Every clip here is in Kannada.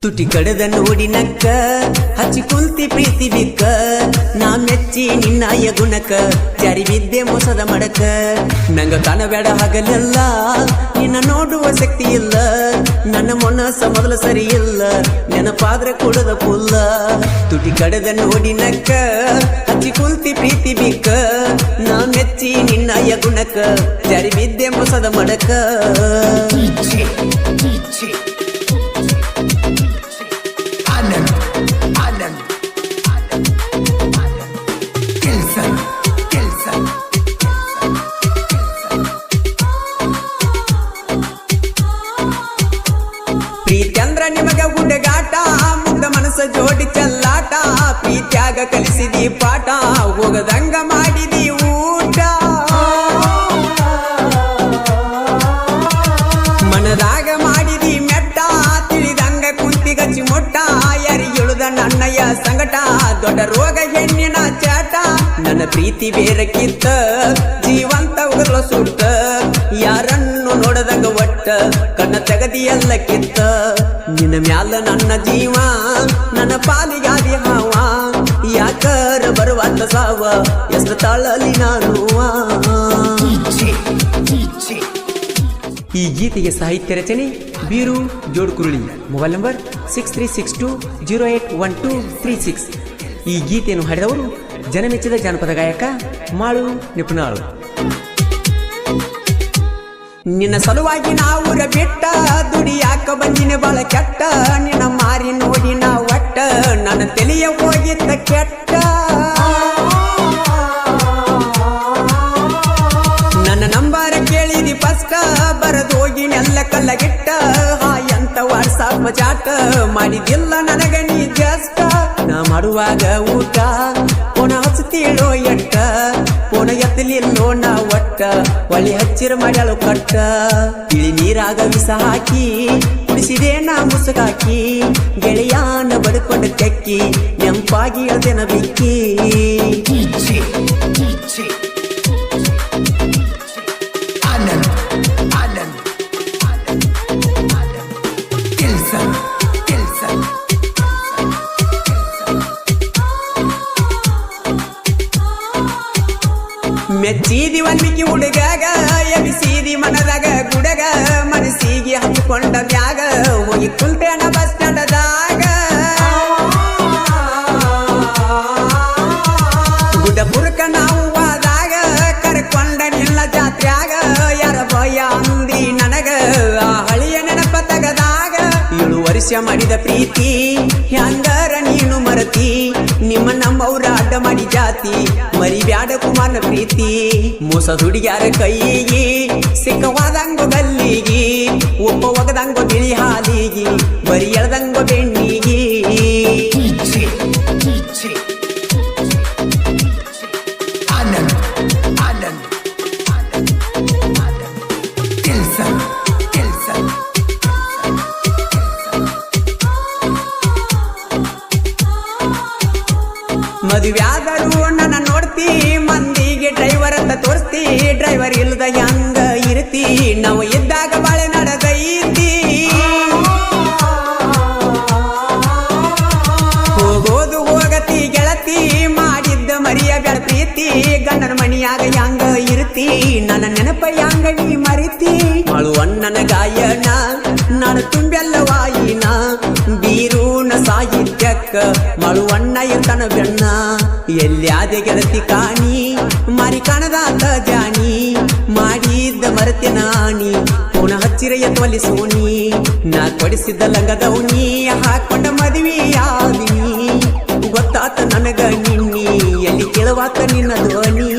ತುಟಿ ಕಡದ ನೋಡಿ ನಕ್ಕ ಹಚ್ಚಿ ಕುಂತಿ ಪ್ರೀತಿ ಬಿಕ್ಕ ನಾ ಮೆಚ್ಚಿ ನಿನ್ನಾಯ ಗುಣಕ ಜಾರಿ ಬಿದ್ದೆ ಮೋಸದ ಮಡಕ ನಂಗ ಕಾಣಬೇಡ ಹಗಲೆಲ್ಲ ನಿನ್ನ ನೋಡುವ ಶಕ್ತಿ ಇಲ್ಲ ನನ್ನ ಮನಸ್ಸ ಮೊದಲು ಸರಿ ಇಲ್ಲ ನೆನಪಾದ್ರೆ ಕೊಡದ ಪುಲ್ಲ ತುಟಿ ಕಡದ ನೋಡಿ ನಕ್ಕ ಹಚ್ಚಿ ಕುಂತಿ ಪ್ರೀತಿ ಬಿಕ್ಕ ನಾ ಮೆಚ್ಚಿ ನಿನ್ನಾಯ ಗುಣಕ ಜಾರಿ ಬಿದ್ದೆ ಮೋಸದ ಮಡಕ ಪ್ರೀತ್ಯಂದ್ರ ನಿಮಗ ಹುಡುಗಾಟ ಮುಗ್ಧ ಮನಸ್ಸ ಜೋಡಿ ಚಲ್ಲಾಟ ಪ್ರೀತ್ಯಾಗ ಕಲಿಸಿದಿ ಪಾಠ ಹೋಗದಂಗ ಮಾಡಿದಿ ಊಟ ಮನದಾಗ ಮಾಡಿದಿ ಮೆಟ್ಟ ತಿಳಿದಂಗ ಕುಂತಿ ಗಚ್ಚಿ ಮೊಟ್ಟ ಯಾರಿಗೆಳುದ ನನ್ನಯ್ಯ ಸಂಗಟ ದೊಡ್ಡ ರೋಗ ಹೆಣ್ಣಿನ ಚಾಟ ನನ್ನ ಪ್ರೀತಿ ಬೇರಕ್ಕಿತ್ತ ಜೀವಂತ ಉಗರ್ಲ ಸುಟ್ಟ ಯಾರನ್ನು ನೋಡದಂಗ ಒಟ್ಟ ಕಣ್ಣ ತೆಗದಿಯಲ್ಲ ಕಿತ್ತ ನಿನ್ನ ಮ್ಯಾಲ ನನ್ನ ಜೀವ ನನ್ನ ಪಾಲಿಗಾದಿ ಹಾವ ಯಾಕರ ಬರುವಂತ ಸಾವ ಎಷ್ಟು ತಾಳಲಿ ನಾನು ಈ ಗೀತೆಗೆ ಸಾಹಿತ್ಯ ರಚನೆ ಬೀರು ಜೋಡ್ಕುರುಳಿ ಮೊಬೈಲ್ ನಂಬರ್ 6362081236 ಈ ಗೀತೆಯನ್ನು ಹಾಡಿದವರು ಜನಮೆಚ್ಚಿದ ಜಾನಪದ ಗಾಯಕ ಮಾಳು ನಿಪುಣಾಳು ನಿನ್ನ ಸಲುವಾಗಿ ನಾವುರ ಬಿಟ್ಟ ದುಡಿಯಾಕ ಬಂದಿನ ಬಾಳ ಕೆಟ್ಟ ನಿನ್ನ ಮಾರಿ ನೋಡಿ ನಾ ಒಟ್ಟ ನನ್ನ ತಲೆಯ ಹೋಗಿದ್ದ ಕೆಟ್ಟ ನನ್ನ ನಂಬರ ಕೇಳಿದಿ ಫಸ್ಟ್ ಬರದು ಹೋಗಿ ನೆಲ್ಲ ಕಲ್ಲಗಿಟ್ಟ ಎಂತ ವಾಟ್ಸಾಪ್ ಚಾಟ ಮಾಡಿದಿಲ್ಲ ನನಗ ನೀ ಜಸ್ಟ್ ನಾ ಮಾಡುವಾಗ ಊಟ ಪುನಃ ಹಚ್ಚತೀಳೋ ಎಟ್ಟ ಪುನಃ ಎತ್ತಲಿಲ್ಲೋ ನಾ ಒಟ್ಟ ಒಳ್ಳೆ ಹಚ್ಚಿರ ಮಾಡ್ಯಾಳು ಕಟ್ಟ ಇಳಿ ನೀರಾಗ ವಿಷ ಹಾಕಿ ಕುಡಿಸಿದೆ ನಾ ಮುಸುಕಾಕಿ ಗೆಳೆಯಾನ ಬಡ್ಕೊಂಡು ತೆಕ್ಕಿ ನೆಂಪಾಗಿ ಅದೇನ ಬಿಕ್ಕಿ ಮೆಚ್ಚಿದಿ ಒನ್ಮಿಕ್ಕಿ ಹುಡುಗಾಗ ಎಬಿಸಿದಿ ಮನದಾಗ ಗುಡಗ ಮನಸ್ಸಿಗೆ ಹಚ್ಚಿಕೊಂಡ ಮ್ಯಾಗ ಹೋಗಿ ಕುಂತೇನ ಬಸ್ ಸ್ಟ್ಯಾಂಡದಾಗ ಗುಡ್ಡಪುರಕ ನಾವು ಆದಾಗ ಕರ್ಕೊಂಡ ನಿಲ್ಲ ಜಾತ್ರ್ಯಾಗ ಯಾರ ಭಯ ಅಂದಿ ನನಗ ಆ ಹಳಿಯ ನೆನಪ ತಗದಾಗ 7 ವರ್ಷ ಮಾಡಿದ ಪ್ರೀತಿ ಹ್ಯಾಂಗರ ನೀನು ಮರತಿ ನಿಮ್ಮ ನಮ್ಮವ್ರ ಅಡ್ಡ ಮಾಡಿ ಜಾತಿ ಮರಿಬ್ಯಾಡ ಕುಮಾರನ ಪ್ರೀತಿ ಮೋಸ ಹುಡುಗ್ಯಾರ ಕೈಯಿಗಿ ಸಿಕ್ಕವಾದಂಗೋ ಗಲ್ಲಿಗಿ ಒಬ್ಬ ಒಗದಂಗೋ ಬಿಳಿ ಹಾಲಿಗಿ ಬರಿ ಎಳ್ದಂಗೋ ಬೆಣ್ಣಿಗಿ ಮದುವ್ಯಾದರೂ ನನ್ನ ನೋಡ್ತಿ ಮಂದಿಗೆ ಡ್ರೈವರ್ ಅಂತ ತೋರಿಸ್ತಿ ಡ್ರೈವರ್ ಇಲ್ಲದ ಹೆಂಗ ಇರ್ತಿ ನಾವು ಇದ್ದಾಗ ಬಾಳೆ ನಡೆದೈತಿ ಹೋಗೋದು ಹೋಗತಿ ಗೆಳತಿ ಮಾಡಿದ್ದ ಮರಿಯ ಬೆಳ ಪ್ರೀತಿ ಗಂಡನ ಮಣಿಯಾಗ ಹೆಂಗ ಇರ್ತಿ ನನ್ನ ನೆನಪ ಹೆಂಗ ನೀ ಮರಿತಿ ಅಳುವಣ್ಣನ ಗಾಯನ ನಾನು ತುಂಬೆಲ್ಲ ವಾಯಿನ ಬೀರೂನ ಸಾಹಿತ್ಯಕ್ಕ ಮಳುವಣ್ಣ ಇರ್ತಾನ ಬೆಣ್ಣ ಎಲ್ಯಾದೆ ಗೆಳತಿ ಕಾಣಿ ಮಾರಿ ಕಾಣದಾತ ಜಾನಿ ಮಾಡಿದ್ದ ಮರತೆ ನಾಣಿ ಪುನಃ ಹಚ್ಚಿರ ಎತ್ತವಲ್ಲಿ ಸೋನಿ ನಾ ಕೊಡಿಸಿದ್ದ ಲಂಗದವನಿ ಹಾಕೊಂಡ ಮದುವೆಯಾದಿನಿ ಗೊತ್ತಾತ ನನಗ ನಿನ್ನಿ ಎಲ್ಲಿ ಕೇಳುವಾತ ನಿನ್ನ ಧ್ವನಿ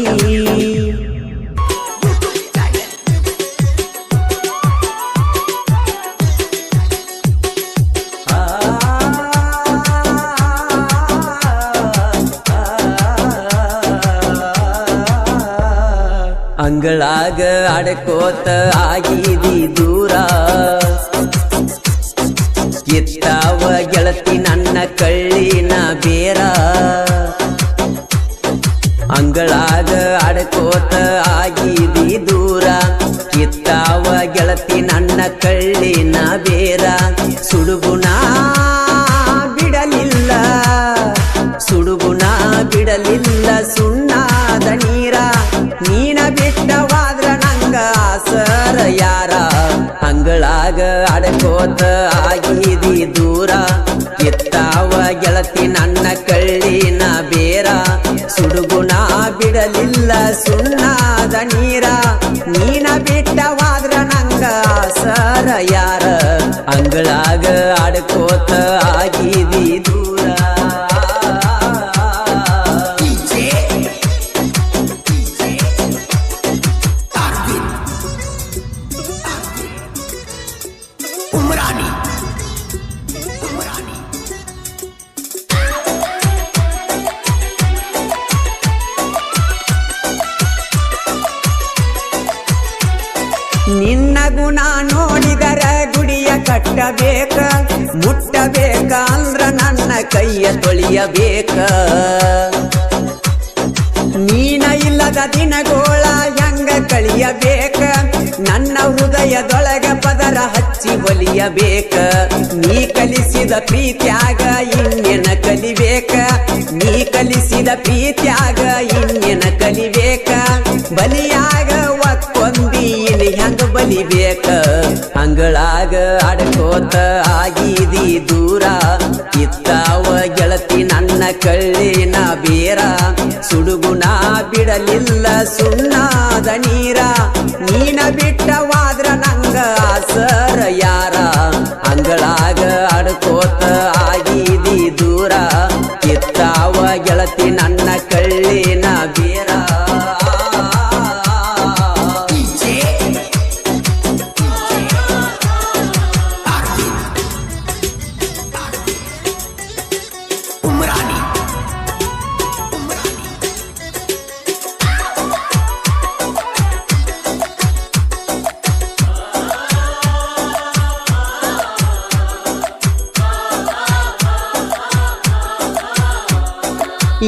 ಅಂಗಳಾಗ ಅಡಕೋತ ಆಗಿದಿ ದೂರ ಎತ್ತಾವ ಗೆಳತಿ ನನ್ನ ಕಳ್ಳಿನ ಬೇರ ಅಂಗಳಾಗ ಅಡಕೋತ ಆಗಿದಿ ದೂರ ಕಿತ್ತಾವ ಗೆಳತಿ ನನ್ನ ಕಳ್ಳಿನ ಬೇರ ಸುಡುಗುಣ ಬಿಡಲಿಲ್ಲ ಸುಣ್ಣಾದ ನೀರ ನೀನ ಬಿಟ್ಟವಾದ್ರ ನಂಗ ಆಸರ ಯಾರ ಅಂಗಳಾಗ ಅಡಕೋತ ಆಗಿದಿ ದೂರ ಎತ್ತಾವ ಗೆಳತಿ ನನ್ನ ಕಳ್ಳಿನ ಬೇರ ಸುಡುಗುಣ ಬಿಡಲಿಲ್ಲ ಸುಣ್ಣಾದ ನೀರ ನೀನ ಬಿಟ್ಟವಾದ್ರ ನಂಗ ಆಸರ ಯಾರ ಅಂಗಳಾಗ ಅಡಕೋತ ಆಗಿದಿ ದೂರ ನಿನ್ನ ಗುಣ ನೋಡಿದರ ಗುಡಿಯ ಕಟ್ಟಬೇಕ ಮುಟ್ಟಬೇಕ ಅಂದ್ರ ನನ್ನ ಕೈಯ ತೊಳಿಯಬೇಕ ನೀನ ಇಲ್ಲದ ದಿನಗೋಳ ಹೆಂಗ ಕಳಿಯಬೇಕ ನನ್ನ ಹೃದಯದೊಳಗ ಪದರ ಹಚ್ಚಿ ಒಲಿಯಬೇಕ ನೀ ಕಲಿಸಿದ ಪ್ರೀತ್ಯಾಗ ಇನ್ನೇನ ಕಲಿಬೇಕ ನೀ ಕಲಿಸಿದ ಪ್ರೀತ್ಯಾಗ ಇನ್ನೇನ ಕಲಿಬೇಕ ಬಲಿಯಾಗ ಒಕ್ಕೊಂದಿ ಇನ್ ಹೆಂಗ ಬಲಿಬೇಕ ಅಂಗಳಾಗ ಅಡಕೋತ ಆಗಿದಿ ದೂರ ಇತ್ತಾವ ಗೆಳತಿ ನನ್ನ ಕಳ್ಳಿನ ಬೇರ ಸುಡುಗುಣ ಬಿಡಲಿಲ್ಲ ಸುಣ್ಣಾದ ನೀರ ನೀನ ಬಿಟ್ಟವಾದ್ರ ನಂಗ ಆಸರ ಯಾರ ಅಂಗಳಾಗ ಅಡಕೋತ ಆಗಿದಿ ದೂರ ಇತ್ತಾವ ಗೆಳತಿ ನನ್ನ ಕಳ್ಳಿನ ಬೇರ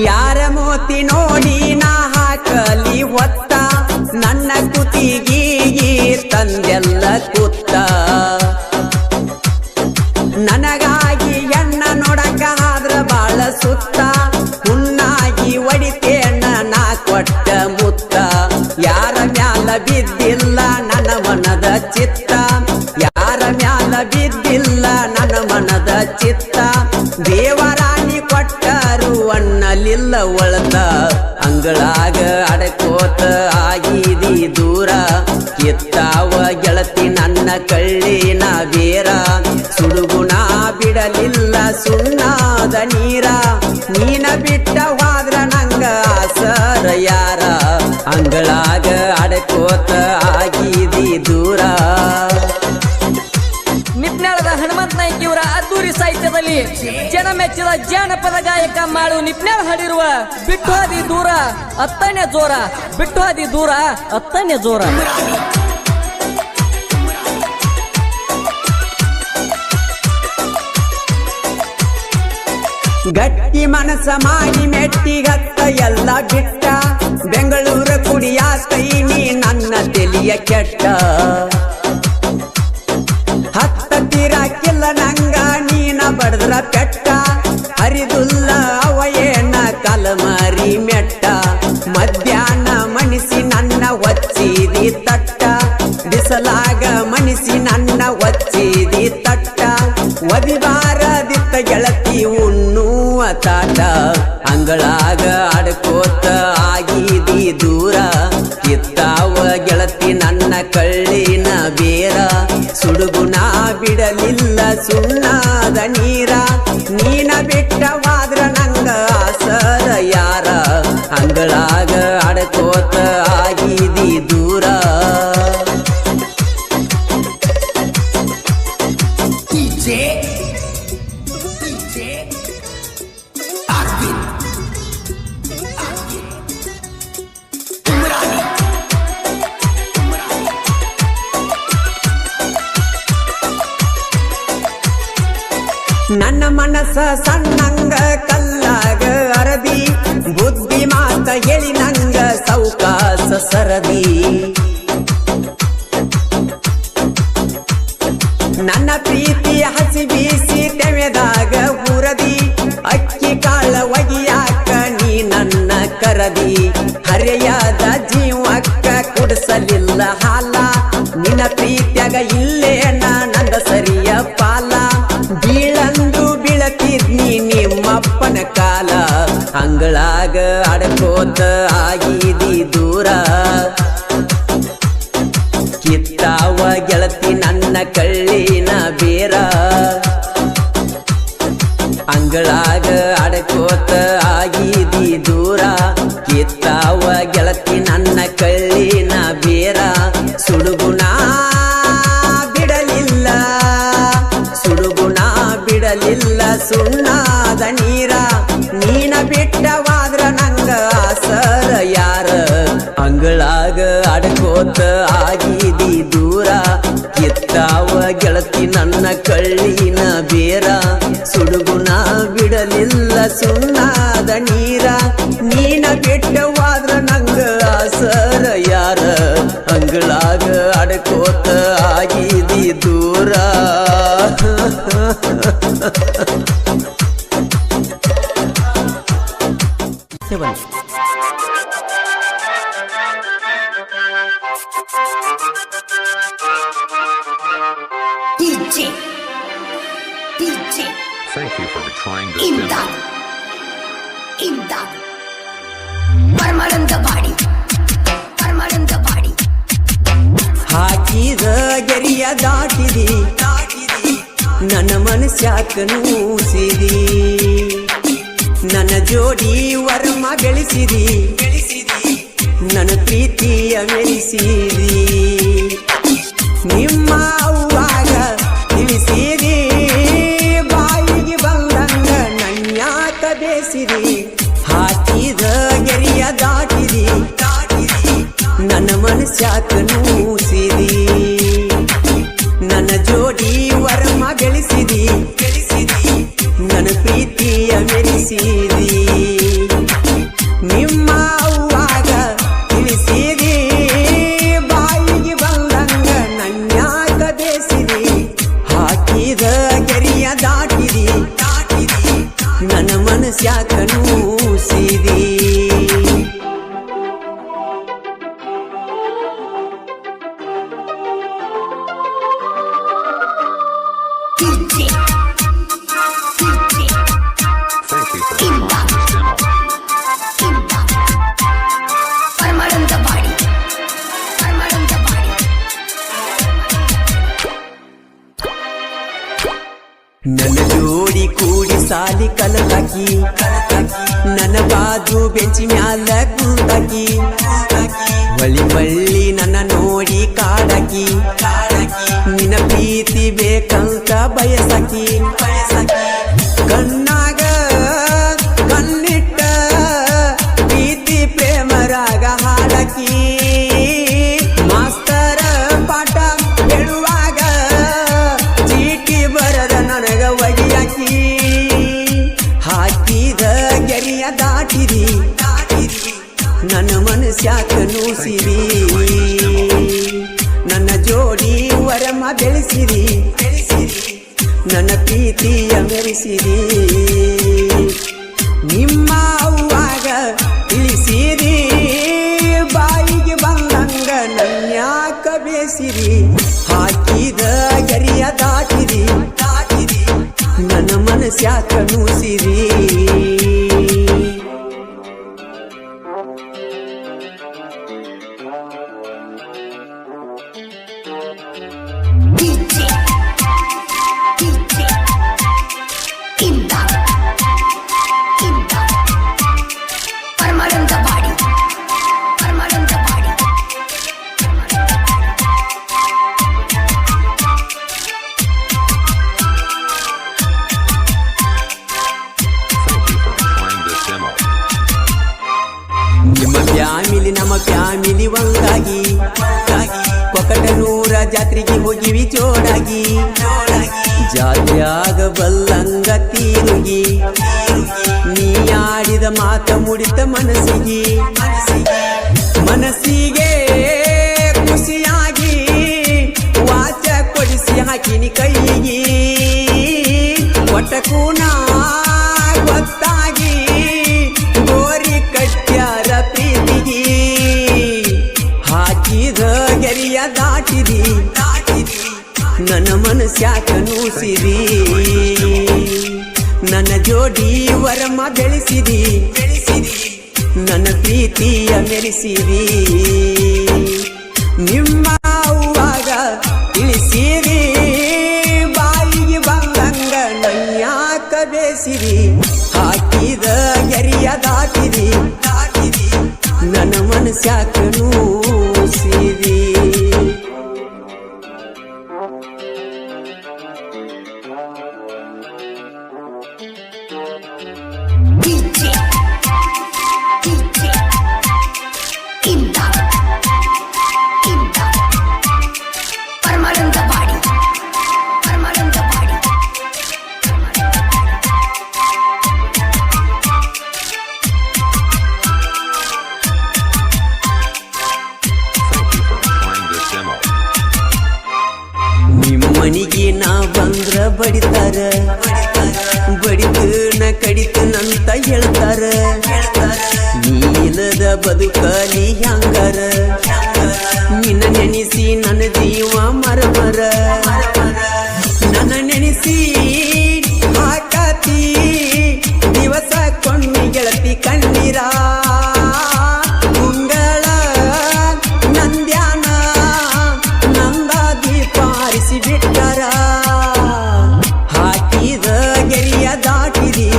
ಯಾರ ಮೋತಿ ನೋಡಿ ನಾ ಹಾಕಲಿ ಹೊತ್ತ ನನ್ನ ಕುತಿಗೀಗಿ ತಂದೆಲ್ಲ ಕುತ್ತ ನನಗಾಗಿ ಎಣ್ಣ ನೋಡಕ ಆದ್ರ ಬಾಳ ಸುತ್ತ ಹುಣ್ಣಾಗಿ ಒಡಿತೇನ ನಾ ಕೊಟ್ಟ ಮುತ್ತ ಯಾರ ಮ್ಯಾಲ ಬಿದ್ದಿಲ್ಲ ನನ್ನ ಮನದ ಚಿತ್ತ ಯಾರ ಮ್ಯಾಲ ಬಿದ್ದಿಲ್ಲ ನನ್ನ ಮನದ ಚಿತ್ತ ದೇವರಾಣಿ ಕೊಟ್ಟರು ಅನ್ನಲಿಲ್ಲ ಒಳತ ಅಂಗಳಾಗ ಅಡಕೋತ ಆಗಿದಿ ದೂರ ಎತ್ತಾವ ಗೆಳತಿ ನನ್ನ ಕಳ್ಳಿನ ಬೇರ ಸುಡುಗುಣ ಬಿಡಲಿಲ್ಲ ಸುಣ್ಣಾದ ನೀರ ನೀನ ಬಿಟ್ಟವಾದ್ರ ನಂಗ ಆಸರ ಯಾರ ಅಂಗಳಾಗ ಅಡಕೋತ ಆಗಿದಿ ದೂರ ನಿಪ್ನಾಳದ ಹನುಮಂತ ನಾಯ್ಕ ಇವರ ಅದ್ದೂರಿ ಸಾಹಿತ್ಯದಲ್ಲಿ ಜನ ಮೆಚ್ಚಿದ ಜಾನಪದ ಗಾಯಕ ಮಾಳು ನಿಪ್ನಾಳ ಹಾಡಿರುವ ಬಿಟ್ಟು ಹಾದಿ ದೂರ ಅತ್ತನೇ ಜೋರ ಬಿಟ್ಟು ಹಾದಿ ದೂರ ಅತ್ತನೇ ಜೋರ ಗಟ್ಟಿ ಮನಸ ಮಾಡಿ ಮೆಟ್ಟಿಗತ್ತ ಎಲ್ಲ ಬಿಟ್ಟ ಬೆಂಗಳೂರ ಕುಡಿಯಾತೈನಿ ನನ್ನ ತೆಲಿಯ ಕೆಟ್ಟ ಹತ್ತ ತೀರಾಕಿಲ್ಲ ನಂಗ ನೀನ ಬಡದ್ರ ಪೆಟ್ಟ ಹರಿದುಲ್ಲ ಅವಯೇನ ಕಲಮರಿ ಮೆಟ್ಟ ಮಧ್ಯಾಹ್ನ ಮನಿಸಿ ನನ್ನ ಒಚ್ಚಿದಿ ತಟ್ಟ ಬಿಸಲಾಗ ಮನಿಸಿ ನನ್ನ ಒಚ್ಚಿದಿ ತಟ್ಟ ಒದಿಬಾರದಿತ್ತ ಗೆಳತಿ ಉಣ್ಣುವ ತಾಟ ಅಂಗಳಾಗ ಅಡಕೋತ ಆಗಿದಿ ದೂರ ಇತ್ತಾವ ಗೆಳತಿ ನನ್ನ ಕಳ್ಳಿನ ಬೇರ ಸುಡುಗುಣ ಬಿಡಲಿಲ್ಲ ಸುಣ್ಣಾದ ನೀರ ನೀನ ಬಿಟ್ಟವಾದ್ರ ನಂಗ ಆಸರ ಯಾರ ಅಂಗಳಾಗ ಅಡಕೋತ ಆಗಿದಿ ದೂರ ನನ್ನ ಮನಸ್ಸ ಸಣ್ಣಂಗ ಕಲ್ಲಾಗ ಅರದಿ ಬುದ್ಧಿ ಮಾತ ಹೇಳಿ ನಂಗ ಸೌಕಾಸ ಸರದಿ ನನ್ನ ಪ್ರೀತಿಯ ಹಸಿ ಬೀಸಿ ತೆವೆದಾಗ ಹುರದಿ ಅಕ್ಕಿ ಕಾಳ ಒಗಿಯಾಕ ನೀ ನನ್ನ ಕರ ಕೊಡಲಿಲ್ಲ ಹಾಲ ನಿನ್ನ ಪ್ರೀತ್ಯಾಗ ಇಲ್ಲೇ ನಂದ ಸರಿಯ ಪಾಲ ಬೀಳಂದು ಬೀಳತಿದ್ನಿ ನಿಮ್ಮಪ್ಪನ ಕಾಲ ಅಂಗಳಾಗ ಅಡಕೋತ ಆಗಿದಿ ದೂರ ಕಿತ್ತಾವ ಗೆಳತಿ ನನ್ನ ಕಳ್ಳಿನ ಬೇರ ಅಂಗಳಾಗ ಅಡಕೋತ ಆಗಿದಿ ದೂರ ಕಿತ್ತಾವ ಗೆಳತಿ ನನ್ನ ಕಳ್ಳಿನ ಬೇರ ಸುಡುಗುಣ ಬಿಡಲಿಲ್ಲ ಸುಡುಗುಣ ಬಿಡಲಿಲ್ಲ ಸುಣ್ಣಾದ ನೀರ ನೀನ ಬಿಟ್ಟವಾದ್ರ ನಂಗ ಆಸರ ಯಾರ ಅಂಗಳಾಗ ಅಡಕೋತ ಆಗಿದಿ ದೂರ ಕಿತ್ತಾವ ಗೆಳತಿ ನನ್ನ ಕಳ್ಳಿನ ಬೇರ ಸುಡುಗುಣ ಬಿಡಲಿಲ್ಲ ಸುಣ್ಣಾದ ನೀರ ನೀನ ಬಿಟ್ಟವಾದ್ರ ನಂಗ ಆಸರ ಯಾರ ಅಂಗಳಾಗ ಅಡಕೋತ ಆಗಿದಿ ದೂರ DJ. Thank you for trying this Imdad. Permanent body. ಹಾಕಿದ ಗೆರಿಯ ದಾಟಿದಿ ನನ್ನ ಮನಸ್ಯಾಕ ನೂಸಿದಿ ನನ್ನ ಜೋಡಿ ವರ್ಮ ಬೆಳೆಸಿದಿ ನನ್ನ ಪ್ರೀತಿಯ ಮೆಲಿಸಿದಿ ನಿಮ್ಮ ಅವ್ವಾಗ ತಿಳಿಸಿದಿ ಬಾಯಿಗೆ ಬಂದಂಗ ನನ್ಯಾಕ ಬೇಸಿದಿ ಹಾಕಿದ ಗೆರಿಯ ದಾಟಿದಿ ನನ್ನ ಮನಸ್ಯಾಕ ನೂಸಿದಿ ನನ್ನ ಜೋಡಿ ವರ್ಮ ಬೆಳೆಸಿದಿ ನನ್ನ ಪ್ರೀತಿಯ ಮೆರೆಸಿದಿ ನಿಮ್ಮ ಅವ್ವಾಗ ತಿಳಿಸಿದಿ ಬಾಯಿಗೆ ಬಂದಂಗ ನನ್ಯಾಕ ಬೇಸಿದಿ ಹಾಕಿದ ಗೆರಿಯ ದಾಟಿದಿ ನನ್ನ ಮನಸ್ಯಾಕ ನೂಸಿದಿ Thank you for trying this demo. Permanent body. ನನ್ನ ಜೋಡಿ ಕೂಡಿ ಸಾಲಿ ಕಲತಾಕಿ ನನ್ನ ಬಾಜು ಬೆಂಚಿ ಮ್ಯಾಲ ಕುಂತಾಕಿ ಹೊಳ್ಳಿ ನನ್ನ ನೋಡಿ ಕಾಡಾಕಿ ನಿನ್ನ ಪ್ರೀತಿ ಬೇಕಂತ ಬಯಸಾಕಿ ಕಣ್ಣಾಗ ಕಣ್ಣಿಟ್ಟ ಪ್ರೀತಿ ಪ್ರೇಮರಾಗ ಹಾಡಕಿ ಮಾಸ್ತರ ಪಾಠ ಹೇಳುವಾಗ ಚೀಟಿ ಬರದ ನನಗ ಒಗಿಯಾಕಿ ಹಾಕಿದ ಗೆರಿಯ ದಾಟಿದಿ ನನ್ನ ಮನಸ್ಯಾಕ ನೂಸಿರಿ ನನ್ನ ಜೋಡಿ ವರಮ ಬೆಳೆಸಿರಿ ನನ್ನ ಪ್ರೀತಿಯ ಮೆರೆಸಿರಿ ನಿಮ್ಮ ಅವ್ವಾಗ ತಿಳಿಸಿರಿ ಬಾಯಿಗೆ ಬಂದಂಗ ನನ್ಯಾಕ ಬೇಸಿರಿ ಹಾಕಿದ ಗೆರಿಯ ದಾಟಿರಿ ನನ್ನ ಮನಸ್ಯಾಕ ನೂಸಿರಿ Permanent body. Thank you for trying this demo. ನಿಮ್ಮ ಫ್ಯಾಮಿಲಿ ನಮ್ಮ ಫ್ಯಾಮಿಲಿ ಒಂದಾಗಿ ಕೊಕಟನೂರ ಜಾತ್ರೆಗೆ ಹೋಗಿವಿ ಜೋಡಾಗಿ ಜಾತ್ಯಾಗ ಬಲ್ಲಂಗ ತೀರುಗಿ ನೀ ಆಡಿದ ಮಾತ ಮುಡಿತ ಮನಸ್ಸಿಗೆ ಖುಷಿಯಾಗಿ ವಾಚ ಕೊಡಿಸಿ ಹಾಕಿನಿ ಕೈಗೆ ಒಟ್ಟಕೂನ ಗೊತ್ತಾಗಿ ಗೋರಿ ಕಟ್ಟ್ಯಾರ ಪ್ರೀತಿಗೆ ಹಾಕಿದ ನನ್ನ ಮನಸ್ಯಾಕ ನೂಸಿದಿ ನನ್ನ ಜೋಡಿ ವರಮ ಬೆಳೆಸಿದಿ ನನ್ನ ಪ್ರೀತಿಯ ಮೆರೆಸಿದಿ ನಿಮ್ಮ ಅವ್ವಾಗ ತಿಳಿಸಿದಿ ಬಾಯಿಗೆ ಬಂದಂಗ ನನ್ಯಾಕ ಬೇಸಿದಿ ಹಾಕಿದ ಗೆರಿಯ ದಾಟಿದಿ ನನ್ನ ಮನಸ್ಯಾಕ ನೂಸಿದಿ DJ Imdad Paramanandabadi ನಿಮ್ಮ ಮನಿಗೆ ನಾ ಬಂದ್ರ ಬಡಿತಾರ ಬಡಿದು ನ ಕಡಿತನಂತ ಹೇಳ್ತಾರ ನೀನದ ಬದುಕಲಿ ಹ್ಯಾಂಗಾರ ನಿನ್ನ ನೆನೆಸಿ ನನ್ನ ಜೀವ ಮರಮರ ನನ್ನ ನೆನೆಸಿ ಹಾಕತಿ ದಿವಸ ಕೊಂಡಿ ಗೆಳತಿ ಕಣ್ಣೀರ ಮುಂಗಳ ನಂದ್ಯಾನ ನಂದ ದೀಪ ಆರಿಸಿ ಬಿಟ್ಟರ ಹಾಕಿದ ಗೆರಿಯ ದಾಟಿದಿ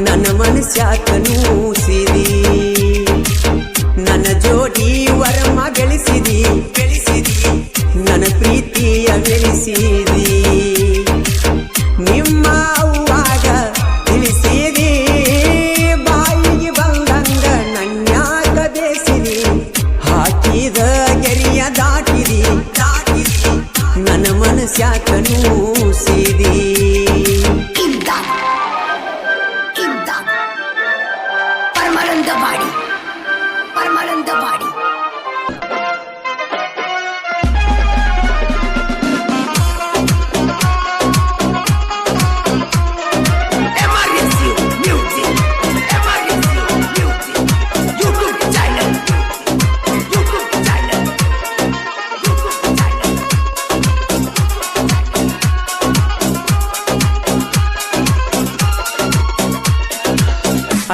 ನನ್ನ ಮನಸ್ಯಾಕ ನೂಸಿದಿ ನನ್ನ ಜೋಡಿ ವರಮ ಬೆಳೆಸಿದಿ ನನ್ನ ಪ್ರೀತಿಯ ಬೆಳೆಸಿದಿ ನಿಮ್ಮ ಅವ್ವಾಗ ತಿಳಿಸಿದಿ ಬಾಯಿಗೆ ಬಂದಂಗ ನನ್ಯಾಕ ಬೇಸಿದಿ ಹಾಕಿದ ಗೆರಿಯ ದಾಟಿದಿ ನನ್ನ ಮನಸ್ಯಾಕ ನೂಸಿದಿ Imdad Paramanandabadi MRSU Music YouTube channel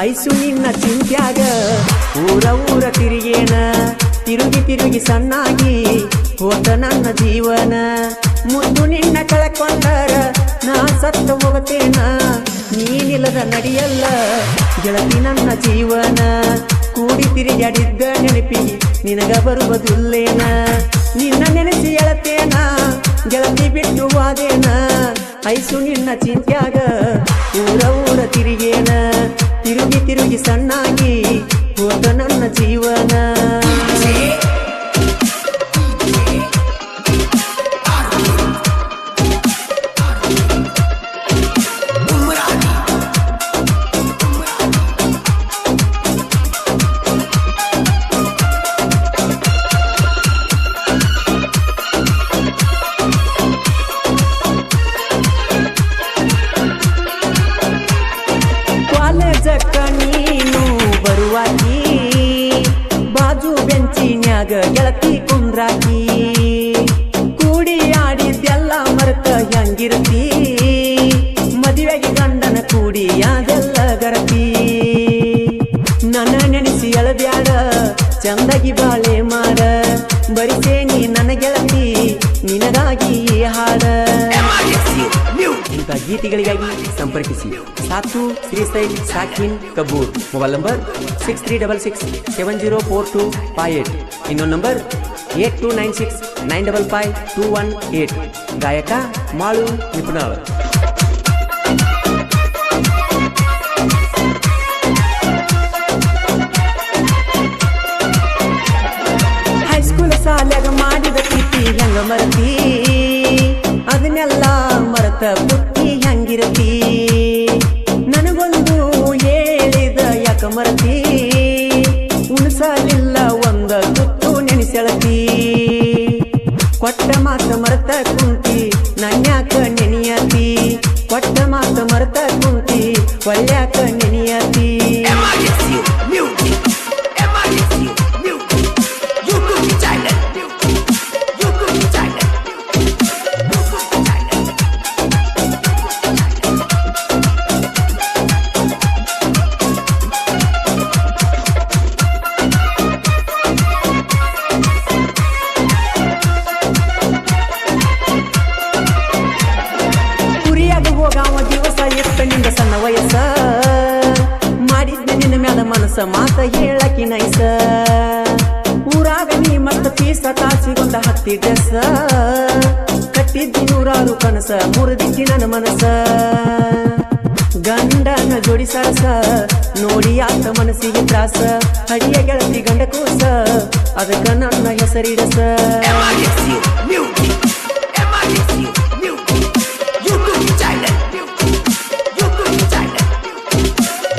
ice ನಿನ್ನ ಚಿಂತ್ಯಾಗ ಊರ ತಿರುಗೇನ ತಿರುಗಿ ಸಣ್ಣಾಗಿ ಹೋತ ನನ್ನ ಜೀವನ ಮುದ್ದು ನಿನ್ನ ಕಳಕೊಂಡರ ನಾ ಸತ್ತ ಹೋಗತೇನ ನೀನಿಲ್ಲದ ನಡಿಯಲ್ಲ ಗೆಳತಿ ನನ್ನ ಜೀವನ ಕೂಡಿ ತಿರುಗಾಡಿದ್ದ ನೆನಪಿಗೆ ನಿನಗ ಬರುವುದಿಲ್ಲೇನ ನಿನ್ನ ನೆನೆಸಿ ಎಳತೇನ ಗೆಳತಿ ಬಿಟ್ಟು ವಾದೇನ ಐಸು ನಿನ್ನ ಚಿಂತ್ಯಾಗ ಊರ ತಿರುಗೇನ ತಿರುಗಿ ಸಣ್ಣಾಗಿ ಹೋದ ನನ್ನ ಜೀವನ ಕಾಲೇಜಕ್ಕ ನೀನು ಬರುವಾಗಿ ಬಾಜು ಬೆಂಚಿನ್ಯಾಗ ಗೆಳತಿ ಕುಂದ್ರಾಕಿ ಕೂಡಿ ಆಡಿದ್ದೆಲ್ಲ ಮರೆತ ಹೆಂಗಿರ್ತಿ ಮದುವೆಗೆ ಗಂಡನ ಕೂಡಿ ಅದೆಲ್ಲ ಗರತಿ ನನ್ನ ನೆನೆಸಿ ಎಳಬ್ಯಾಡ ಚಂದಗಿ ಬಾಳೆ ಮಾಡ ಬರಿಸೇನಿ ನನ್ನ ಗೆಳತಿ ನಿನಗಾಗಿ ಹಾಡ ಇಂಥ ಗೀತೆಗಳಿಗಾಗಿ ಸಂಪರ್ಕಿಸಿ ಸಾತು ಶ್ರೀಸೈಲ್ ಸಾಕಿನ್ ಕಬೂರ್ ಮೊಬೈಲ್ ನಂಬರ್ 6366704258 ಇನ್ನೊಂದು ನಂಬರ್ 8296955218 ಗಾಯಕ ಮಾಳು ನಿಪುಣಾಳ್ ಹೈಸ್ಕೂಲ್ ಸಾಲ್ಯಾಗ ಮಾಡಿದ ಪ್ರೀತಿ ಹೆಂಗ ಮರತಿ ಅದನ್ನೆಲ್ಲ ಮರತ ಬುತ್ತಿ ಹೆಂಗಿರತಿ ನನಗೊಂದು ಹೇಳಿದ ಯಾಕ ಮರತಿ ಉಣಸಲಿಲ್ಲ ಒಂದ ತುತ್ತು ನೆನೆಸೆಳತಿ ಕೊಟ್ಟ ಮಾತ ಮರತ ಕುಂತಿ ನನ್ಯಾಕ ನೆನೆಯತಿ ಕೊಟ್ಟ ಮಾತ ಮರತ ಕುಂತಿ ಒಳ್ಳ್ಯಾಕ ನೆನೆಯತಿ ಮನಸ್ಸ ಮಾತ ಹೇಳಕಿ ನೈಸ ಊರಾಗ ನೀ ಮತ್ತ ಪೀಸ ತಾಸಿಗೊಂದ ಹತ್ತಿ ಡ್ರೆಸ್ ಕಟ್ಟಿದ್ದಿ ನೂರಾರು ಕನಸ ಮುರಿದಿದ್ದಿ ನನ್ನ ಮನಸ್ಸ ಗಂಡನ ಜೋಡಿ ಸರಸ ನೋಡಿ ಆತ ಮನಸ್ಸಿಗೆ ತ್ರಾಸ ಹಡಿಯ ಗೆಳತಿ ಗಂಡ ಕೂಸ ಅದಕ್ಕ ನನ್ನ ಹೆಸರಿಡಸ MRSU Music. MRSU Music. YouTube channel. YouTube channel.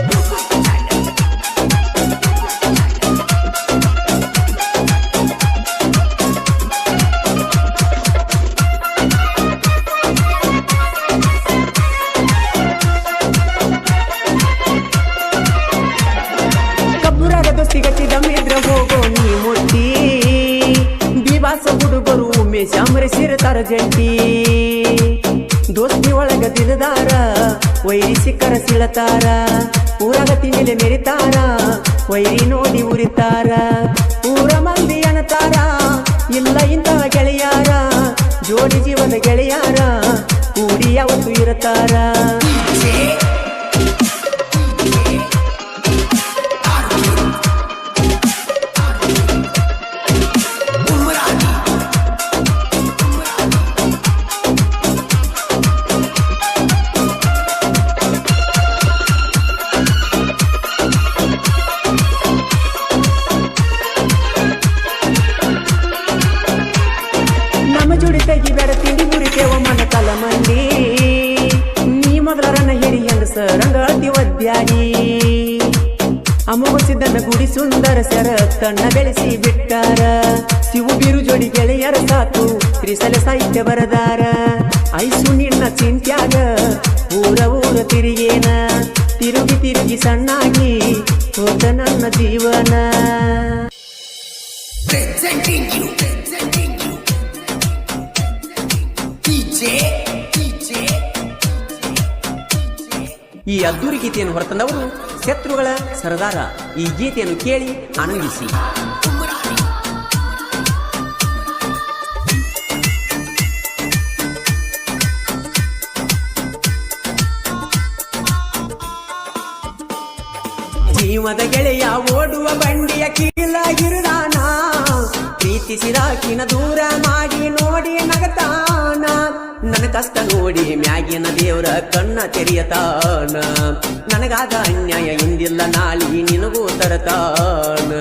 YouTube channel. ಕಬ್ಬುರಾಗ ದೋಸ್ತಿಗಟ್ಟಿ ದಮ್ಮಿದ್ರ ಹೋಗೋ ನೀ ಮುಟ್ಟಿ ಬಿಬಾಸ ಹುಡುಗರು ಉಮೇಶ ಅಮರೇಶಿರ್ತಾರ ಜಂಟಿ ದೋಸ್ತಿ ಒಳಗ ದಿಲದಾರ ವೈರಿ ಸಿಕ್ಕರ ಸಿಳತಾರ ಊರಾಗ ತಿಂಡಿಲೆ ಮೆರಿತಾರ ವೈರಿ ನೋಡಿ ಉರಿತಾರ ಊರ ಮಂದಿ ಅನ್ನತಾರ ಇಲ್ಲ ಇಂತಹ ಗೆಳೆಯಾರ ಜೋಡಿ ಜೀವನ ಗೆಳೆಯಾರ ಕೂಡಿ ಯಾವತ್ತು ಇರತಾರ ನಮ್ಮ ಜೋಡಿ ತೆಗಿಬೇಡ ತಿಂಡಿ ಮುರಿತೇವ ಮನ ಕಲ ಮಂದಿ ನೀ ಮೊದಲರನ್ನ ಹಿಡಿ ಹೆಂಗಸ ರಂಗಾತಿ ಒದ್ಯಾಡಿ ಅಮೋಘ ಸಿದ್ದನ ಗುಡಿ ಸುಂದರ ಸರ ತನ್ನ ಬೆಳೆಸಿ ಬಿಟ್ಟಾರ ಶಿವು ಬೀರು ಜೋಡಿ ಗೆಳೆಯರ ಸಾತು ತ್ರಿಸಲ ಸಾಹಿತ್ಯ ಬರದಾರ ಐಸು ನಿನ್ನ ಚಿಂತ್ಯಾಗ ಊರ ಊರ ತಿರುಗೇನ ತಿರುಗಿ ತಿರುಗಿ ಸಣ್ಣಾಗಿ ಹೋದ ನನ್ನ ಜೀವನ Presenting you. DJ. ಈ ಅದ್ದೂರಿ ಗೀತೆಯನ್ನು ಹೊರತಂದವರು ಶತ್ರುಗಳ ಸರದಾರ. ಈ ಗೀತೆಯನ್ನು ಕೇಳಿ ಆನಂದಿಸಿ. ಜೀವದ ಗೆಳೆಯ ಓಡುವ ಬಂಡಿಯ ಕೀಲಾಗಿರುದಾನ ಪ್ರೀತಿಸಿದಾಕಿನ ದೂರ ಮಾಡಿ ನೋಡಿ ನಗತಾನ ನನ್ನ ಕಷ್ಟ ನೋಡಿ ಮ್ಯಾಗಿನ ದೇವರ ಕಣ್ಣ ತೆರೆಯತಾನ ನನಗಾದ ಅನ್ಯಾಯ ಇಂದಿಲ್ಲ ನಾಳಿ ನಿನಗೂ ತರತಾನ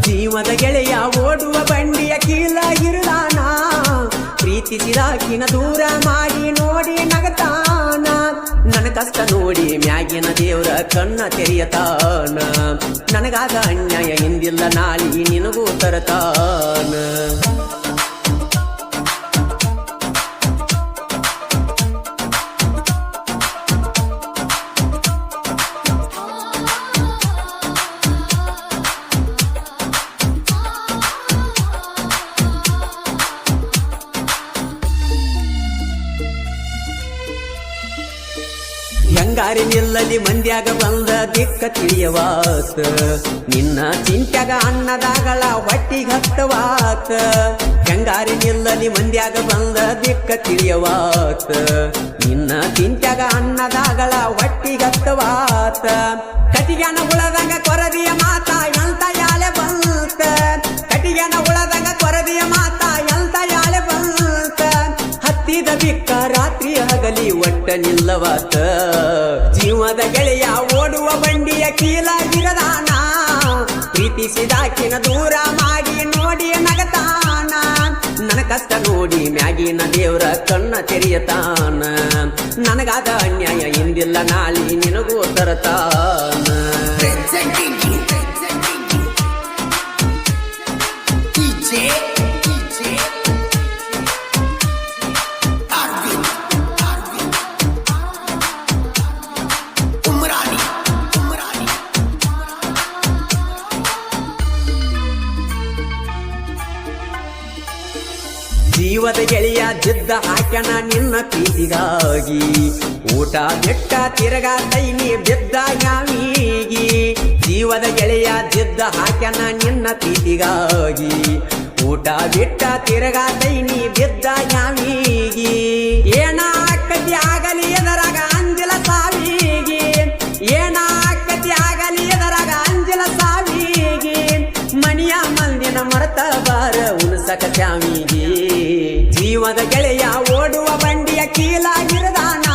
ಜೀವದ ಗೆಳೆಯ ಓಡುವ ಬಂಡಿಯ ಕೀಲಾಗಿರುದಾನ ಪ್ರೀತಿಸಿದಾಕಿನ ದೂರ ಮಾಡಿ ನೋಡಿ ನಗತಾನ ನನ್ನ ಕಷ್ಟ ನೋಡಿ ಮ್ಯಾಗಿನ ದೇವರ ಕಣ್ಣ ತೆರೆಯತಾನ ನನಗಾದ ಅನ್ಯಾಯ ಇಂದಿಲ್ಲ ನಾಳಿ ನಿನಗೂ ತರತಾನ ಹೆಂಗಾರಿ ನಿಲ್ಲಲಿ ಮಂದ್ಯಾಗ ಬಂದ ದಿಕ್ಕ ತಿಳಿಯವಾತ ನಿನ್ನ ಚಿಂತ್ಯಾಗ ಅನ್ನದಾಗಳ ಹೊಟ್ಟಿಗತ್ತವಾತ ಹೆಂಗಾರಿ ನಿಲ್ಲಲಿ ಮಂದ್ಯಾಗ ಬಂದ ದಿಕ್ಕ ತಿಳಿಯವಾತ ನಿನ್ನ ಚಿಂತ್ಯಾಗ ಅನ್ನದಾಗಳ ಹೊಟ್ಟಿಗತ್ತವಾತ ಕಟಿಗನ ಉಳದಂಗ ಕೊರದಿಯ ಮಾತ ಎಂತ ಯಾಳೆ ಬಂತ ಕಟಿಗನ ಉಳದಂಗ ಕೊರದಿಯ ಮಾತ ಎಂತ ಯಾಳೆ ಬಂತ ಹತ್ತಿದ ಬಿಕ್ಕ ರಾತ್ರಿ ಹಗಲಿ ಒಟ್ಟ ನಿಲ್ಲವಾತ ಜೀವದ ಗೆಳೆಯ ಓಡುವ ಬಂಡಿಯ ಕೀಲಾಗಿರದಾನ ಪ್ರೀತಿಸಿದಾಕಿನ ದೂರ ಮಾಡಿ ನೋಡಿ ನಗತಾನ ನನ್ನ ಕಷ್ಟ ನೋಡಿ ಮ್ಯಾಗಿನ ದೇವರ ಕಣ್ಣ ತೆರೆಯತಾನ ನನಗಾದ ಅನ್ಯಾಯ ಇಂದಿಲ್ಲ ನಾಳಿ ನಿನಗೂ ತರತಾನ Presenting you. DJ. Arvind. Umrani. ಜೀವದ ಗೆಳೆಯ ಜಿದ್ದ ಹಾಕ್ಯನ ನಿನ್ನ ಪ್ರೀತಿಗಾಗಿ ಊಟ ಬಿಟ್ಟ ತಿರಗಾತೈನಿ ಬಿದ್ದ ಯಾವಿಗಿ ಜೀವದ ಗೆಳೆಯ ಜಿದ್ದ ಹಾಕ್ಯನ ನಿನ್ನ ಪ್ರೀತಿಗಾಗಿ ಊಟ ಬಿಟ್ಟ ತಿರಗಾತೈನಿ ಬಿದ್ದ ಯಾವಿಗಿ ಏನಾಕತಿ ಆಗಲಿ ಎದರಾಗ ಅಂಜಿಲ ಸಾವಿಗಿ ಏನಾಕತಿ ಆಗಲಿ ಎದರಾಗ ಅಂಜಿಲ ಬರಕ ಚಾಮಿಗೆ ಜೀವದ ಗೆಳೆಯ ಓಡುವ ಬಂಡಿಯ ಕೀಲಾಗಿರದಾನ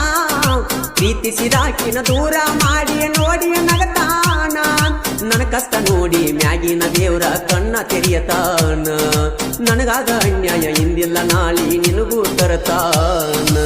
ಪ್ರೀತಿಸಿದಾಕಿನ ದೂರ ಮಾಡಿ ನೋಡಿ ನಗತಾನ ನನ್ನ ಕಷ್ಟ ನೋಡಿ ಮ್ಯಾಗಿನ ದೇವ್ರ ಕಣ್ಣ ತೆರೆಯತಾನ ನನಗಾದ ಅನ್ಯಾಯ ಇಂದಿಲ್ಲ ನಾಳಿ ನಿನಗೂ ತರತಾನ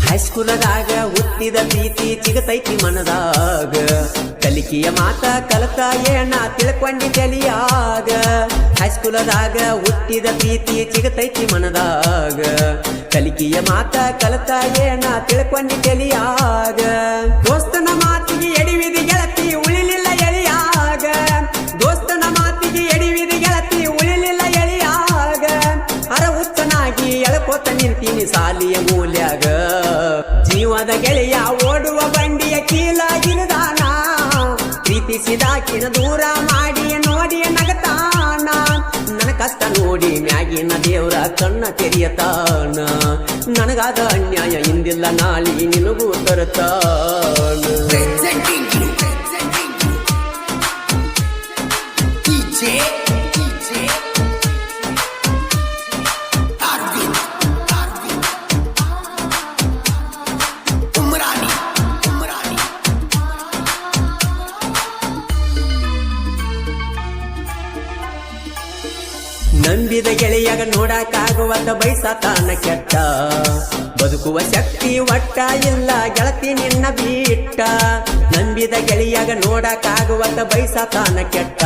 ಹೈಸ್ಕೂಲದಾಗ ಹುಟ್ಟಿದ ಪ್ರೀತಿ ಚಿಗತೈತಿ ಮನದಾಗ ಕಲಿಕೆಯ ಮಾತ ಕಲತ ಏನ ತಿಳ್ಕೊಂಡಿ ತಲಿಯಾಗ ಹೈಸ್ಕೂಲದಾಗ ಹುಟ್ಟಿದ ಪ್ರೀತಿ ಚಿಗತೈತಿ ಮನದಾಗ ಕಲಿಕೆಯ ಮಾತ ಕಲತ ಏನ ತಿಳ್ಕೊಂಡಿ ತಲಿಯಾಗ ದೋಸ್ತನ ಮಾತಿಗೆ ಎಡಿವಿದಿ ಗೆಳತಿ ಉಳಿಲಿಲ್ಲ ಎಳಿಯಾಗ ದೋಸ್ತನ ಮಾತಿಗೆ ಎಡಿವಿದಿ ಗೆಳತಿ ಉಳಿಲಿಲ್ಲ ಎಳಿಯಾಗ ಅರ ಹುಚ್ಚನಾಗಿ ಎಳ್ಕೋತ ನಿಂತೀನಿ ಸಾಲಿಯ ಮೂಲ್ಯಾಗ ಜೀವದ ಗೆಳೆಯ ಓಡುವ ಬಂಡಿಯ ಕೀಲಾಗಿರದಾನ ಪ್ರೀತಿಸಿದಾಕಿನ ದೂರ ಮಾಡಿ ನೋಡಿ ನಗತಾನ ನನ್ನ ಕಷ್ಟ ನೋಡಿ ಮ್ಯಾಗಿನ ದೇವ್ರ ಕಣ್ಣ ತೆರೆಯತಾನ ನನಗಾದ ಅನ್ಯಾಯ ಇಂದಿಲ್ಲ ನಾಳಿ ನಿನಗೂ ತರತಾನ Presenting you. DJ. Arvind. Umrani. ನಂಬಿದ ಗೆಳೆಯಾಗ ನೋಡಕ್ಕಾಗುವಂತ ಬಯಸತಾನ ಕೆಟ್ಟ ಬದುಕುವ ಶಕ್ತಿ ಒಟ್ಟ ಇಲ್ಲ ಗೆಳತಿ ನಿನ್ನ ಬಿಟ್ಟ ನಂಬಿದ ಗೆಳೆಯಾಗ ನೋಡಕ್ಕಾಗುವಂತ ಬಯಸತಾನ ಕೆಟ್ಟ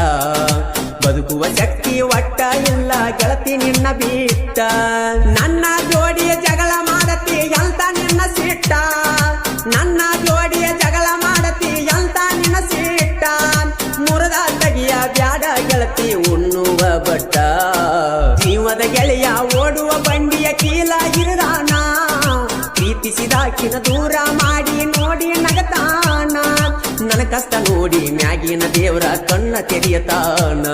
ಬದುಕುವ ಶಕ್ತಿ ಒಟ್ಟ ಇಲ್ಲ ಗೆಳತಿ ನಿನ್ನ ಬಿಟ್ಟ ನನ್ನ ಜೋಡಿಯ ಜಗಳ ಮಾಡತಿ ಅಂತ ನಿನ್ನ ಸಿಟ್ಟ ನನ್ನ ಜೋಡಿಯ ಜಗಳ ಮಾಡತಿ ಅಂತ ನಿನ್ನ ಸಿಟ್ಟ ಮುರದ ತಗಿಯ ಬ್ಯಾಡ ಗೆಳತಿ ಉಣ್ಣುವ ಬಟ್ಟ ಜೀವದ ಗೆಳೆಯ ಓಡುವ ಬಂಡಿಯ ಕೀಲಾಗಿರದಾನ ಪ್ರೀತಿಸಿದಾಕಿನ ದೂರ ಮಾಡಿ ನೋಡಿ ನಗತಾನ ನನ್ನ ಕಷ್ಟ ನೋಡಿ ಮ್ಯಾಗಿನ ದೇವ್ರ ಕಣ್ಣ ತೆರೆಯತಾನ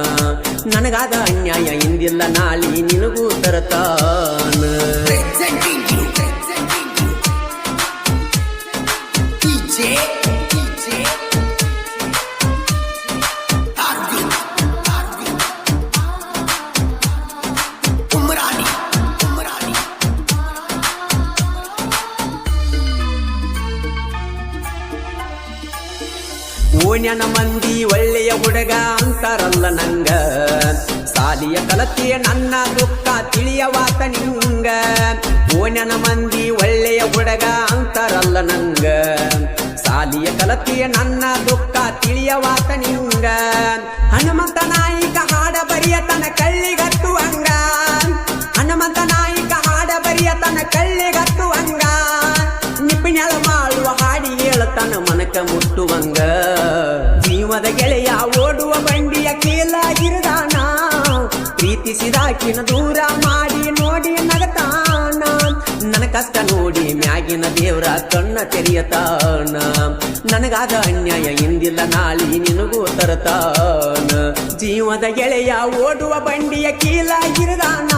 ನನಗಾದ ಅನ್ಯಾಯ ಇಂದಿಲ್ಲ ನಾಳಿ ನಿನಗೂ ತರತಾನ Presenting you. DJ. Arvind. Umrani. ಓಣ್ಯನ ಮಂದಿ ಒಳ್ಳೆಯ ಹುಡುಗ ಅಂತಾರಲ್ಲ ನಂಗ ಸಾಲಿಯ ಕಲತಿಯ ನನ್ನ ದುಃಖ ತಿಳಿಯವಾತ ನಿಂಗ ಓಣ್ಯನ ಮಂದಿ ಒಳ್ಳೆಯ ಹುಡುಗ ಅಂತಾರಲ್ಲ ನಂಗ ಸಾಲಿಯ ಕಲತಿಯ ನನ್ನ ದುಃಖ ತಿಳಿಯವಾತ ನಿಂಗ ಹನುಮಂತ ನಾಯಿಕ ಹಾಡ ಬರಿಯತನ ಕಳ್ಳಿಗತ್ತುವಂಗ ಹನುಮಂತ ನಾಯಿಕ ಹಾಡ ಬರಿಯತನ ಕಳ್ಳಿಗತ್ತುವಂಗ ನಿಪಿಣೆಳ ಮಾಡುವ ಹಾಡಿ ಹೇಳತನ ಮನಕ ಮುಟ್ಟುವಂಗ ಜೀವದ ಗೆಳೆಯ ಓಡುವ ಬಂಡಿಯ ಕೀಲಾಗಿರದಾನ ಪ್ರೀತಿಸಿದಾಕಿನ ದೂರ ಮಾಡಿ ನೋಡಿ ನಗತಾನ ನನ್ನ ಕಷ್ಟ ನೋಡಿ ಮ್ಯಾಗಿನ ದೇವ್ರ ಕಣ್ಣ ತೆರೆಯತಾನ ನನಗಾದ ಅನ್ಯಾಯ ಇಂದಿಲ್ಲ ನಾಳಿ ನಿನಗೂ ತರತಾನ ಜೀವದ ಗೆಳೆಯ ಓಡುವ ಬಂಡಿಯ ಕೀಲಾಗಿರದಾನ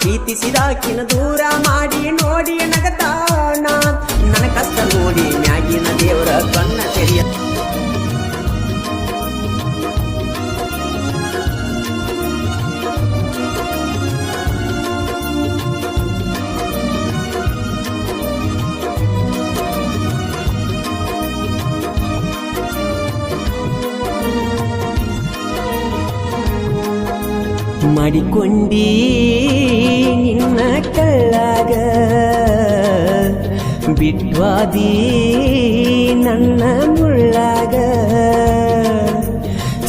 ಪ್ರೀತಿಸಿದಾಕಿನ ದೂರ ಮಾಡಿ ನೋಡಿ ನಗತಾನ ನನ್ನ ಕಷ್ಟ ನೋಡಿ ಮ್ಯಾಗಿನ ದೇವರ ಕಣ್ಣ ತೆರೆಯ ಮಾಡಿಕೊಂಡಿ ನಿನ್ನ ಕಳ್ಳಾಗ ಬಿಟ್ವಾದಿ ನನ್ನ ಮುಳ್ಳಾಗ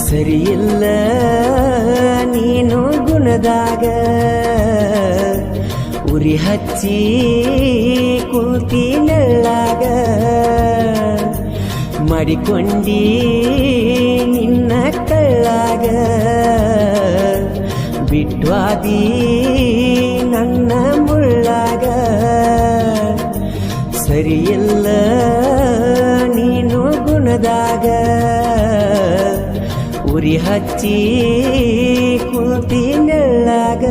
ಸರಿಯಿಲ್ಲ ನೀನು ಗುಣದಾಗ ಉರಿ ಹಚ್ಚಿ ಕುಂತಿ ನೆಳ್ಳಾಗ ಮಾಡಿಕೊಂಡಿ ನಿನ್ನ ಕಳ್ಳಾಗ ಬಿಟ್ವಾದಿ ನನ್ನ ಮುಳ್ಳಾಗ ಸರಿಯಿಲ್ಲ ನೀನು ಗುಣ ಗುಣದಾಗ ಉರಿ ಹಚ್ಚಿ ಕುಂತಿ ನೆಳ್ಳಾಗ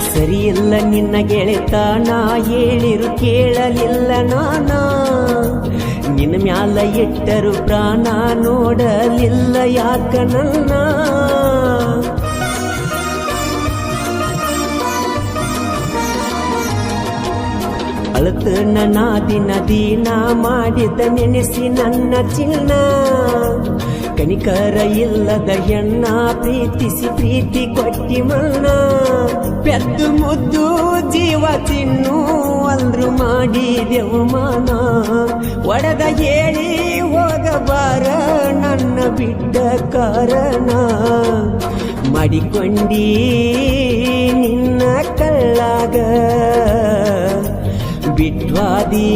ಸರಿಯಿಲ್ಲ ನಿನ್ನ ಗೆಳೆತನ ಹೇಳಿರು ಕೇಳಲಿಲ್ಲ ನಾನ ನಿನ್ನ ಮ್ಯಾಲ ಇಟ್ಟರು ಪ್ರಾಣ ನೋಡಲಿಲ್ಲ ಯಾಕ ನನ್ನ ಅಳತ ನನ್ನ ದಿನ ಮಾಡಿದ ನೆನೆಸಿ ನನ್ನ ಚಿನ್ನ ಕನಿಕರ ಇಲ್ಲದ ಹೆಣ್ಣ ಪ್ರೀತಿಸಿ ಪ್ರೀತಿ ಕೊಟ್ಟಿ ಮನ್ನ ಪೆದ್ದು ಮುದ್ದು ಜೀವ ತಿನ್ನು ಅಲ್ರು ಮಾಡಿದೆವು ಮಾನ ಒಡೆದ ಹೇಳಿ ಹೋಗಬಾರ ನನ್ನ ಬಿಡ್ಡ ಕಾರಣ ಮಾಡಿಕೊಂಡಿ ನಿನ್ನ ಕಳ್ಳಾಗ ಬಿಟ್ವಾದಿ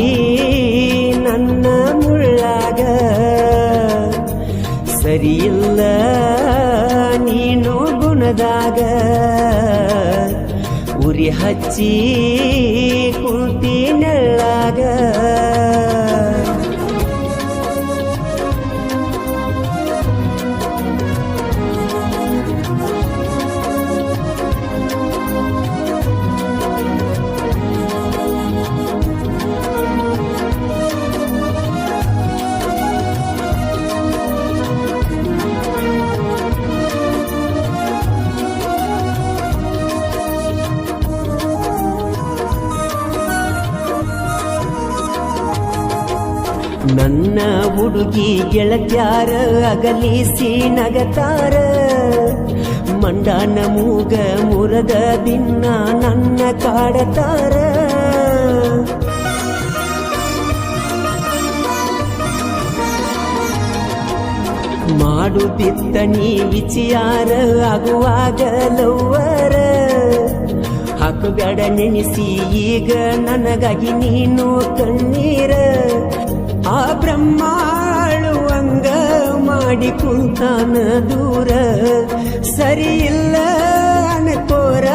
ನನ್ನ ಮುಳ್ಳಾಗ ಸರಿಯಿಲ್ಲ ನೀನು ಗುಣದಾಗ ಉರಿ ಹಚ್ಚಿ ಕುಂತಿ ನೆಳ್ಳಾಗ ನನ್ನ ಹುಡುಗಿ ಗೆಳತ್ಯಾರ ಅಗಲಿಸಿ ನಗತಾರ ಮಂಡಾನ ಮೂಗ ಮುರದ ದಿನ ನನ್ನ ಕಾಡತಾರ ಮಾಡುತ್ತಿದ್ದ ನೀ ವಿಚಾರ ಆಗುವಾಗ ಲವ್ವರ ಹಾಕಬೇಡ ನೆನೆಸಿ ಈಗ ನನಗಾಗಿ ನೀನು ಕಣ್ಣೀರ ಆ ಬ್ರಹ್ಮಾಳುವಂಗ ಮಾಡಿ ಕುಂತಾನ ದೂರ ಸರಿಯಿಲ್ಲ ಅನಕೋರ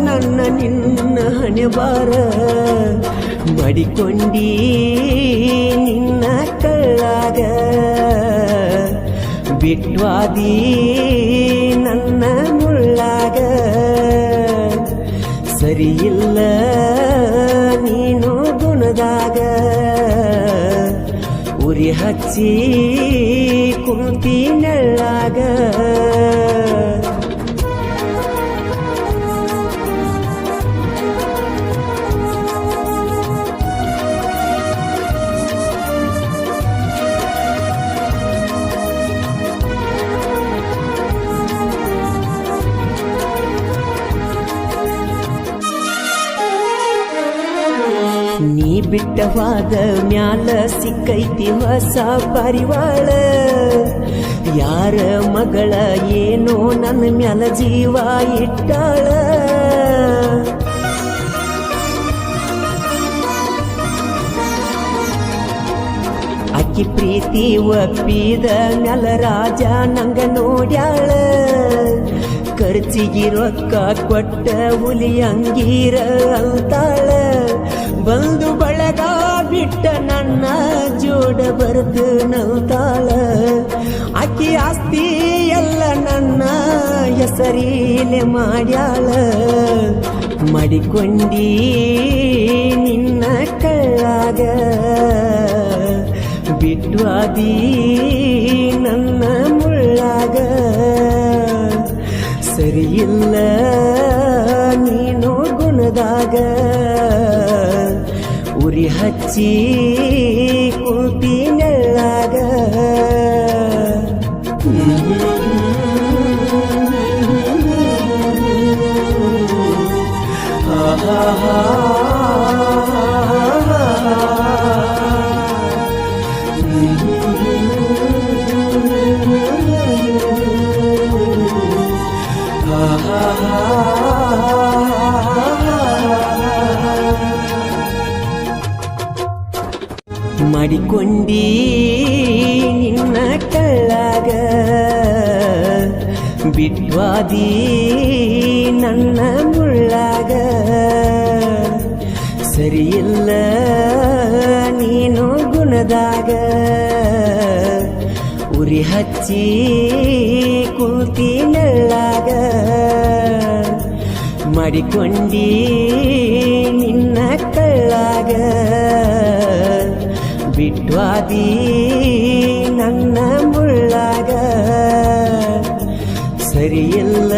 ನನ್ನ ನಿನ್ನ ಹಣೆಬಾರ ಮಾಡಿಕೊಂಡಿ ನಿನ್ನ ಕಳ್ಳಾಗ ಬಿಟ್ವಾದಿ ನನ್ನ ಮುಳ್ಳಾಗ ಸರಿಯಿಲ್ಲ ನೀನು ಗುಣದಾಗ ಉರಿ ಹಚ್ಚಿ ಕುಂತಿ ನೆಳ್ಳಾಗ ನೀ ಬಿಟ್ಟವಾದ ಮ್ಯಾಲ ಸಿಕ್ಕೈತಿ ಹೊಸ ಪರಿವಾಳ ಯಾರ ಮಗಳ ಏನೋ ನನ್ನ ಮ್ಯಾಲ ಜೀವ ಇಟ್ಟಾಳ ಅಕ್ಕಿ ಪ್ರೀತಿ ಒಪ್ಪಿದ ಮ್ಯಾಲ ರಾಜ ನಂಗ ನೋಡ್ಯಾಳ ಖರ್ಚಿಗೆ ರೊಕ್ಕ ಕೊಟ್ಟ ಹುಲಿ ಅಂಗೀರ ಅಂತಾಳ ಬಂದು ಬಳಗ ಬಿಟ್ಟ ನನ್ನ ಜೋಡ ಬರೆದು ನಲ್ತಾಳ ಆಕಿ ಆಸ್ತಿ ಎಲ್ಲ ನನ್ನ ಹೆಸರೀಲೆ ಮಾಡ್ಯಾಳ ಮಾಡಿಕೊಂಡಿ ನಿನ್ನ ಕಳ್ಳಾಗ ಬಿಟ್ವಾದಿ ನನ್ನ ಮುಳ್ಳಾಗ ಸರಿಯಿಲ್ಲ ನೀನು ಗುಣದಾಗ ಉರಿ ಹಚ್ಚಿ ಕುಂತಿ ನೆಳ್ಳಾಗ ಮಾಡಿಕೊಂಡಿ ನಿನ್ನ ಕಳ್ಳಾಗ ಬಿಟ್ವಾದಿ ನನ್ನ ಮುಳ್ಳಾಗ ಸರಿಯಿಲ್ಲ ನೀನು ಗುಣದಾಗ ಉರಿ ಹಚ್ಚಿ ಕುಂತಿ ನೆಳ್ಳಾಗ ಮಾಡಿಕೊಂಡಿ ನಿನ್ನ ಕಳ್ಳಾಗ ಬಿಟ್ವಾದಿ ನನ್ನ ಮುಳ್ಳಾಗ ಸರಿಯಿಲ್ಲ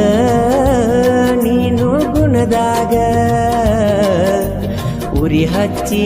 ನೀನು ಗುಣದಾಗ ಉರಿ ಹಚ್ಚಿ